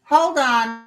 Hold on.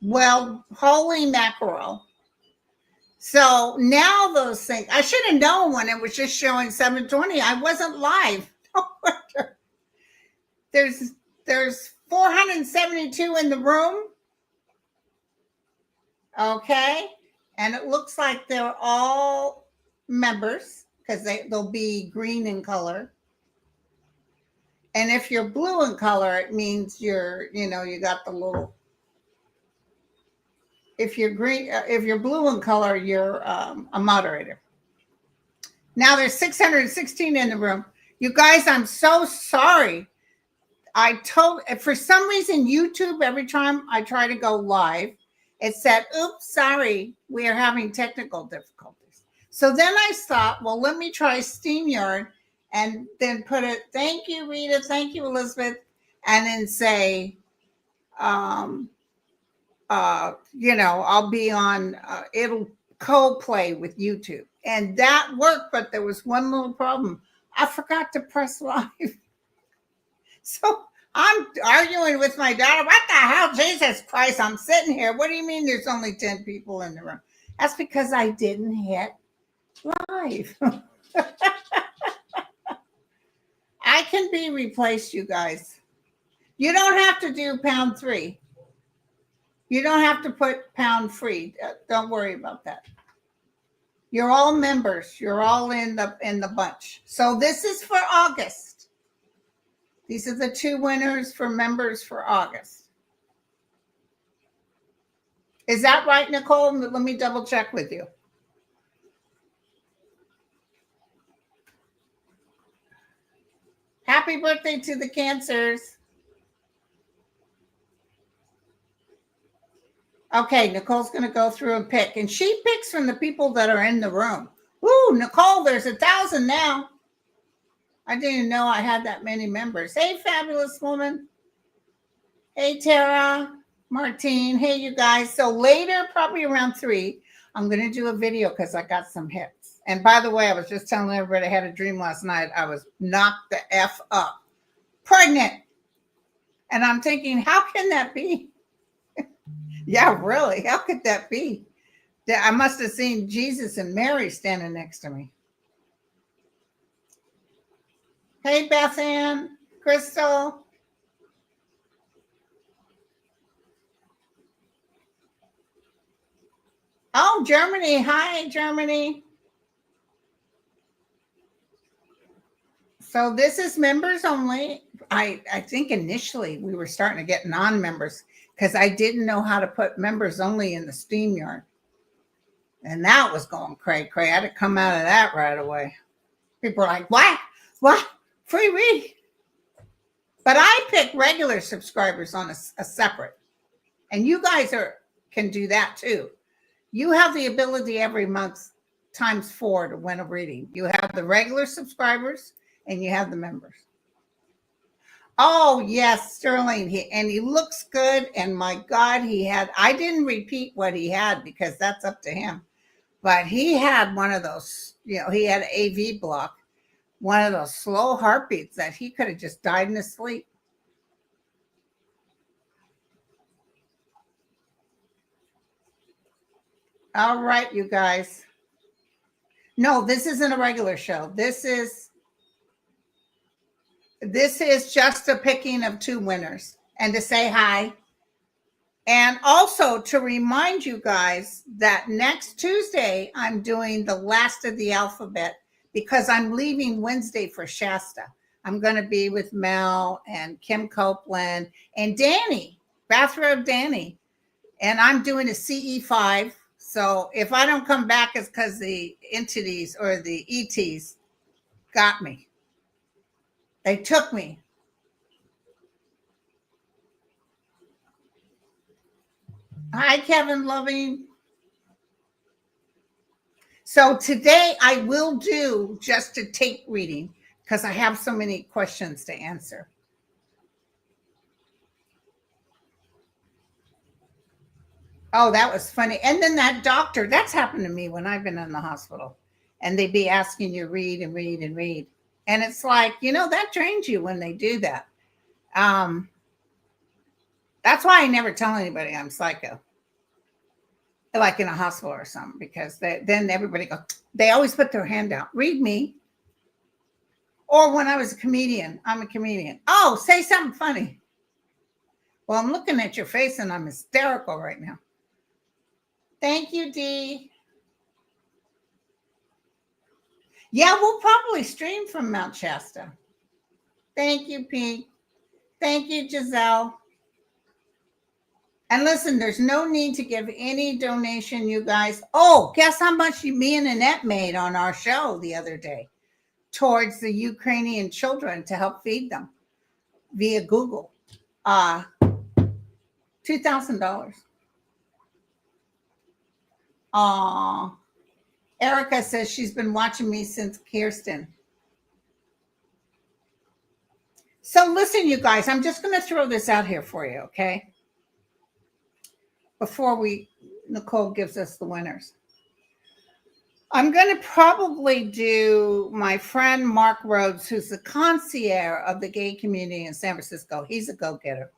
Well, holy mackerel. So now those things, I should have known when it was just showing 720. I wasn't live. there's there's 472 in the room. Okay. And it looks like they're all members because they'll be green in color. And if you're blue in color, it means you got the little. If you're green, if you're blue in color, you're a moderator. Now there's 616 in the room. You guys, I'm so sorry. For some reason, YouTube, every time I try to go live, it said, oops, sorry, we are having technical difficulties. So then I thought, well, let me try StreamYard and then put it, thank you, Rita, thank you, Elizabeth, and then say, I'll be on, it'll co-play with YouTube. And that worked, but there was one little problem. I forgot to press live. So I'm arguing with my daughter. What the hell, Jesus Christ, I'm sitting here. What do you mean there's only 10 people in the room? That's because I didn't hit live. I can be replaced, you guys. You don't have to do #3. You don't have to put #free. Don't worry about that. You're all members. You're all in the bunch. So this is for August. These are the 2 winners for members for August. Is that right, Nicole? Let me double check with you. Happy birthday to the Cancers. Okay, Nicole's going to go through and pick. And she picks from the people that are in the room. Ooh, Nicole, there's 1,000 now. I didn't even know I had that many members. Hey, fabulous woman. Hey, Tara, Martine. Hey, you guys. So later, probably around 3, I'm going to do a video because I got some hits. And by the way, I was just telling everybody I had a dream last night. I was knocked the F up. Pregnant. And I'm thinking, how can that be? Yeah, really? How could that be? I must have seen Jesus and Mary standing next to me. Hey, Beth Ann, Crystal. Oh, Germany. Hi, Germany. So this is members only. I think initially we were starting to get non-members because I didn't know how to put members only in the StreamYard. And that was going cray. I had to come out of that right away. People are like, what? What? Free read? But I pick regular subscribers on a separate. And you guys can do that too. You have the ability every month ×4 to win a reading. You have the regular subscribers and you have the members. Oh, yes, Sterling. He looks good. And my God, I didn't repeat what he had because that's up to him. But he had one of those, he had an AV block, one of those slow heartbeats that he could have just died in his sleep. All right, you guys. No, this isn't a regular show. This is just a picking of 2 winners and to say hi. And also to remind you guys that next Tuesday, I'm doing the last of the alphabet because I'm leaving Wednesday for Shasta. I'm going to be with Mel and Kim Copeland and Danny, Bathrobe Danny. And I'm doing a CE5 So if I don't come back, it's because the entities or the ETs got me. They took me. Hi, Kevin Loving. So today I will do just a tape reading because I have so many questions to answer. Oh, that was funny. And then that doctor, that's happened to me when I've been in the hospital. And they'd be asking you read and read and read. And it's like, that drains you when they do that. That's why I never tell anybody I'm psycho, like in a hospital or something, because then everybody goes, they always put their hand out. Read me. Or when I was a comedian, I'm a comedian. Oh, say something funny. Well, I'm looking at your face and I'm hysterical right now. Thank you, Dee. Yeah, we'll probably stream from Mount Shasta. Thank you, Pete. Thank you, Giselle. And listen, there's no need to give any donation, you guys. Oh, guess how much me and Annette made on our show the other day towards the Ukrainian children to help feed them via Google. $2,000. Erica says she's been watching me since Kirsten. So listen, you guys, I'm just going to throw this out here for you, okay? Before Nicole gives us the winners. I'm going to probably do my friend Mark Rhodes, who's the concierge of the gay community in San Francisco. He's a go-getter.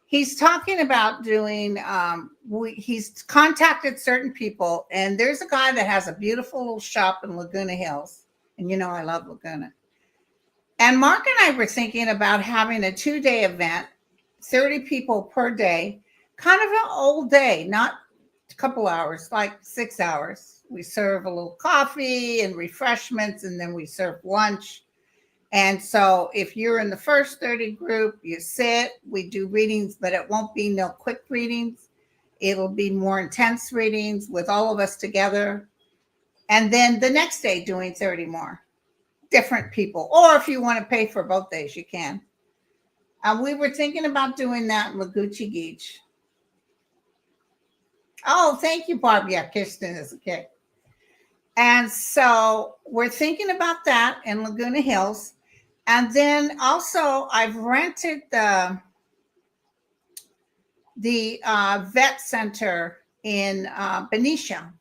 He's talking about doing, he's contacted certain people, and there's a guy that has a beautiful little shop in Laguna Hills. And I love Laguna. And Mark and I were thinking about having a 2-day event, 30 people per day, kind of an all day, not a couple hours, like 6 hours. We serve a little coffee and refreshments, and then we serve lunch. And so if you're in the first 30 group, you sit, we do readings, but it won't be no quick readings. It'll be more intense readings with all of us together. And then the next day doing 30 more different people. Or if you want to pay for both days, you can. We were thinking about doing that in Laguna Beach. Oh, thank you, Barb. Yeah, Kirsten is okay. And so we're thinking about that in Laguna Hills. And then also I've rented the vet center in Benicia.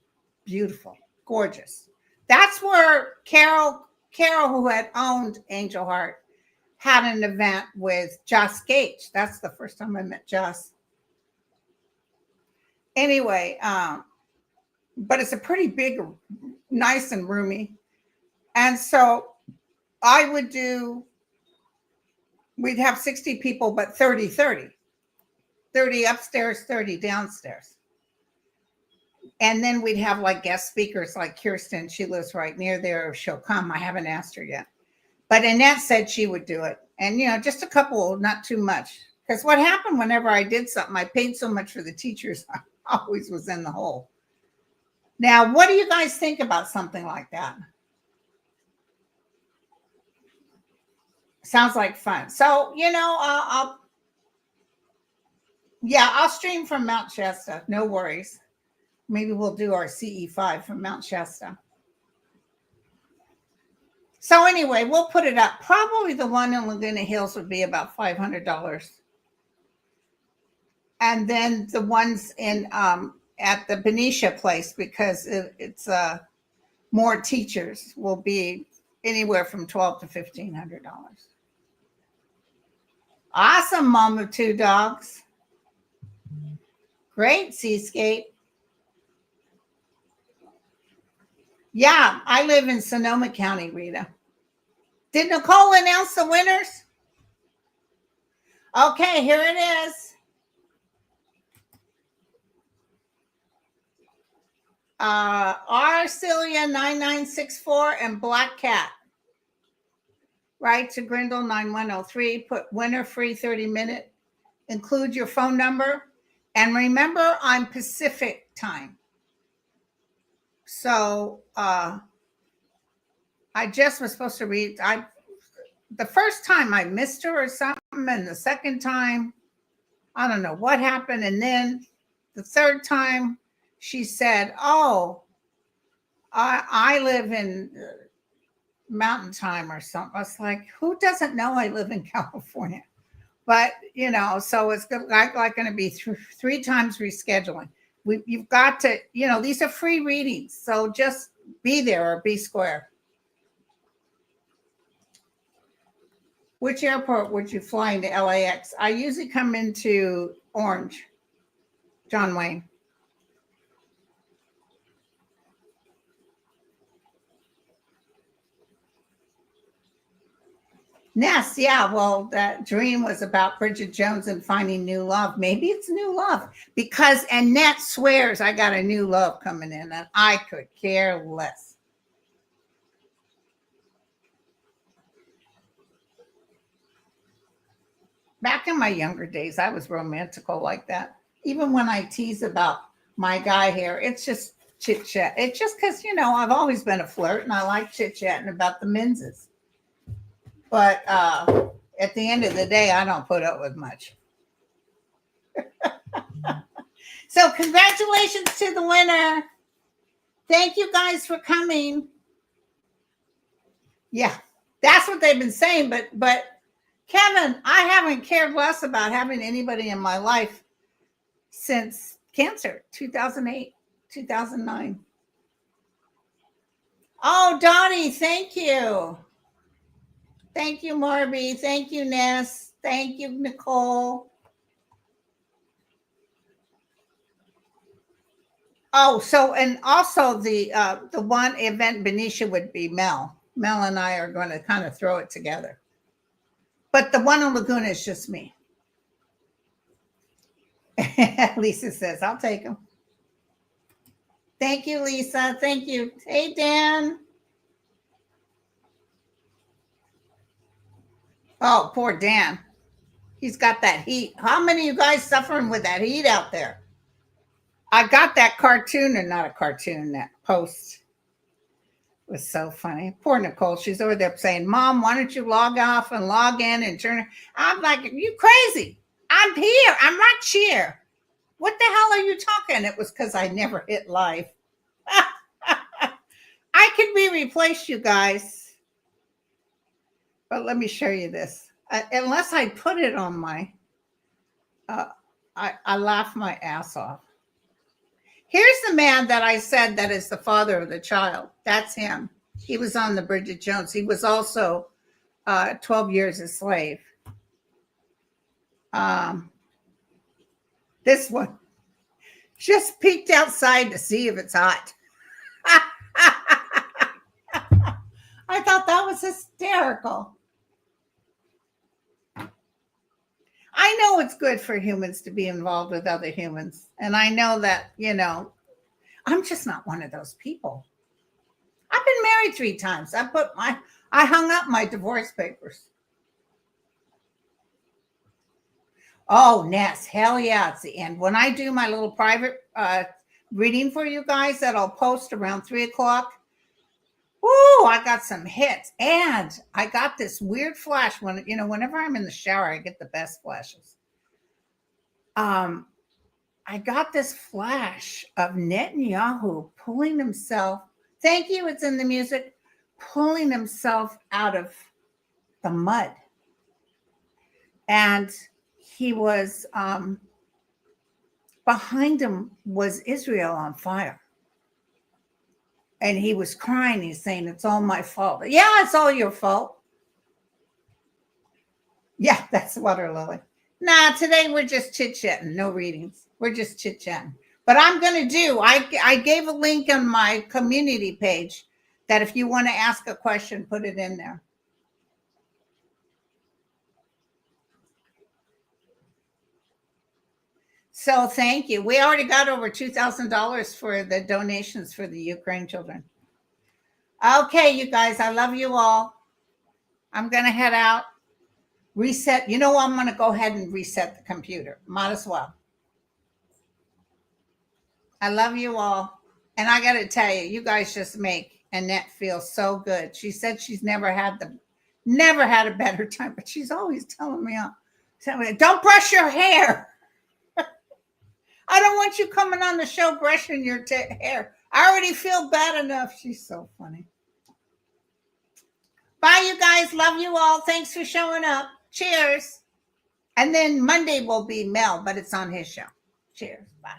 Beautiful, gorgeous. That's where Carol, who had owned Angel Heart, had an event with Joss Gage. That's the first time I met Joss. Anyway, but it's a pretty big, nice and roomy. And so we'd have 60 people, but 30 upstairs, 30 downstairs. And then we'd have like guest speakers like Kirsten. She lives right near there. She'll come. I haven't asked her yet. But Annette said she would do it. And, just a couple, not too much. Because what happened whenever I did something, I paid so much for the teachers, I always was in the hole. Now, what do you guys think about something like that? Sounds like fun. So, I'll stream from Mount Shasta. No worries. Maybe we'll do our CE5 from Mount Shasta. So anyway, we'll put it up. Probably the one in Laguna Hills would be about $500. And then the ones in at the Benicia place, because it's more teachers, will be anywhere from $1,200 to $1,500. Awesome, mom of two dogs. Great, Seascape. Yeah, I live in Sonoma County, Rita. Did Nicole announce the winners? Okay, here it is. Arcelia 9964 and Black Cat. Write to Grindle 9103. Put winner free 30-minute. Include your phone number. And remember, I'm Pacific time. So I just was supposed to read. The first time I missed her or something, and the second time I don't know what happened, and then the third time she said, "Oh, I live in Mountain Time or something." I was like, "Who doesn't know I live in California?" But so it's like going to be three times rescheduling. You've got to, these are free readings, so just be there or be square. Which airport would you fly into LAX? I usually come into Orange, John Wayne. Ness, yeah. Well, that dream was about Bridget Jones and finding new love. Maybe it's new love because Annette swears I got a new love coming in, and I could care less. Back in my younger days, I was romantical like that. Even when I tease about my guy here, it's just chit chat. It's just because, I've always been a flirt and I like chit chatting about the menses. But at the end of the day, I don't put up with much. So, congratulations to the winner. Thank you guys for coming. Yeah, that's what they've been saying. But Kevin, I haven't cared less about having anybody in my life since cancer, 2008, 2009. Oh, Donnie, thank you. Thank you, Marby. Thank you, Ness. Thank you, Nicole. Oh, so and also the one event Benicia would be Mel. Mel and I are going to kind of throw it together. But the one in Laguna is just me. Lisa says, I'll take them. Thank you, Lisa. Thank you. Hey, Dan. Oh, poor Dan. He's got that heat. How many of you guys suffering with that heat out there? I got that cartoon, or not a cartoon, that post. It was so funny. Poor Nicole. She's over there saying, Mom, why don't you log off and log in and turn? I'm like, you crazy. I'm here. I'm right here. What the hell are you talking? It was because I never hit live. I could be replaced, you guys. But let me show you this. Unless I put it on my, I laugh my ass off. Here's the man that I said that is the father of the child. That's him. He was on the Bridget Jones. He was also 12 years a slave. This one just peeked outside to see if it's hot. I thought that was hysterical. I know it's good for humans to be involved with other humans. And I know that, I'm just not one of those people. I've been married 3 times. I hung up my divorce papers. Oh, Ness, hell yeah, it's the end. When I do my little private reading for you guys that I'll post around 3:00, woo, I got some hits. And I got this weird flash whenever I'm in the shower, I get the best flashes. I got this flash of Netanyahu pulling himself. Thank you, it's in the music. Pulling himself out of the mud. And he was, behind him was Israel on fire. And he was crying. He's saying, it's all my fault. Yeah, it's all your fault. Yeah, that's Water Lily. Nah, today we're just chit-chatting. No readings. We're just chit-chatting. But I'm going to I gave a link on my community page that if you want to ask a question, put it in there. So thank you. We already got over $2,000 for the donations for the Ukraine children. Okay, you guys, I love you all. I'm going to head out. Reset. I'm going to go ahead and reset the computer. Might as well. I love you all. And I got to tell you, you guys just make Annette feel so good. She said she's never had a better time, but she's always telling me, don't brush your hair. I don't want you coming on the show brushing your hair. I already feel bad enough. She's so funny. Bye, you guys. Love you all. Thanks for showing up. Cheers. And then Monday will be Mel, but it's on his show. Cheers. Bye.